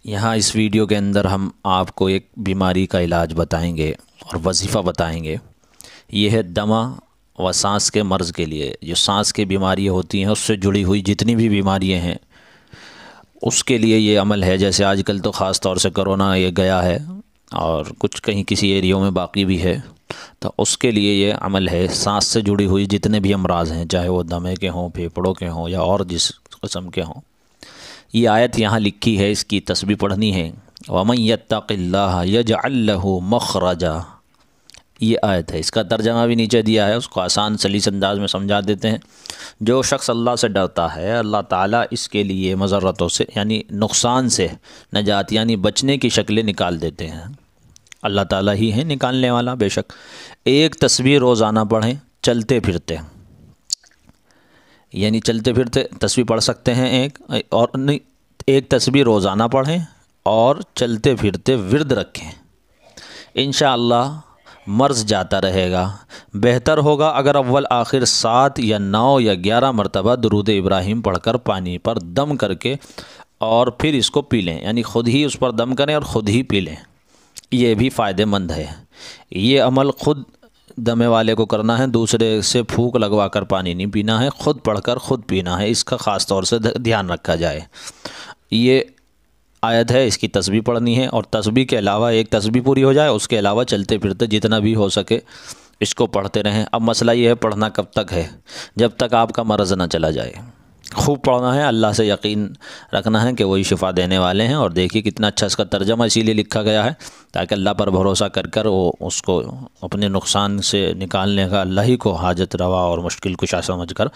یہاں اس ویڈیو کے اندر ہم آپ کو ایک بیماری کا علاج بتائیں گے اور وظیفہ بتائیں گے۔ یہ ہے دمہ و سانس کے مرض کے لیے، جو سانس کی بیماریاں ہوتی ہیں اس سے جڑی ہوئی جتنی بھی بیماریاں ہیں اس کے لیے یہ عمل ہے۔ جیسے آج کل تو خاص طور سے کرونا یہ گیا ہے اور کچھ کہیں کسی ایریوں میں باقی بھی ہے، تو اس کے لیے یہ عمل ہے۔ سانس سے جڑی ہوئی جتنے بھی امراض ہیں، چاہے وہ دمے کے ہوں، پھیپھڑوں کے ہوں یا اور جس قسم کے ہوں، یہ آیت یہاں لکھی ہے، اس کی تسبیح پڑھنی ہے۔ وَمَن يَتَّقِ اللَّهَ يَجْعَل لَّهُ مَخْرَجًا، یہ آیت ہے۔ اس کا ترجمہ بھی نیچے دیا ہے، اس کو آسان سلیس انداز میں سمجھا دیتے ہیں۔ جو شخص اللہ سے ڈرتا ہے، اللہ تعالیٰ اس کے لیے مضرتوں سے یعنی نقصان سے نجات یعنی بچنے کی شکلیں نکال دیتے ہیں۔ اللہ تعالیٰ ہی ہے نکالنے والا بے شک۔ ایک تسبیح روزانہ پڑھیں چلتے پھرتے، یعنی چلتے پھرتے تسبیح پڑھ سکتے ہیں ایک تسبیح روزانہ پڑھیں اور چلتے پھرتے ورد رکھیں، انشاءاللہ مرض جاتا رہے گا۔ بہتر ہوگا اگر اول آخر 7 یا 9 یا 11 مرتبہ درود ابراہیم پڑھ کر پانی پر دم کر کے اور پھر اس کو پی لیں، یعنی خود ہی اس پر دم کریں اور خود ہی پی لیں، یہ بھی فائدہ مند ہے۔ یہ عمل خود دمے والے کو کرنا ہے، دوسرے سے پھونک لگوا کر پانی نہیں پینا ہے، خود پڑھ کر خود پینا ہے، اس کا خاص طور سے دھیان رکھا جائے۔ یہ آیت ہے، اس کی تسبیح پڑھنی ہے، اور تسبیح کے علاوہ ایک تسبیح پوری ہو جائے، اس کے علاوہ چلتے پھرتے جتنا بھی ہو سکے اس کو پڑھتے رہیں۔ اب مسئلہ یہ ہے پڑھنا کب تک ہے؟ جب تک آپ کا مرض نہ چلا جائے۔ خوب پڑھنا ہے، اللہ سے یقین رکھنا ہے کہ وہی شفا دینے والے ہیں، اور دیکھیے کتنا اچھا اس کا ترجمہ اسی لیے لکھا گیا ہے تاکہ اللہ پر بھروسہ کر کر وہ اس کو اپنے نقصان سے نکالنے کا اللہ ہی کو حاجت روا اور مشکل کشا سمجھ کر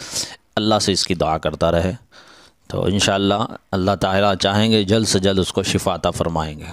اللہ سے اس کی دعا کرتا رہے۔ تو انشاءاللہ اللہ تعالیٰ چاہیں گے جلد سے جلد اس کو شفا عطا فرمائیں گے۔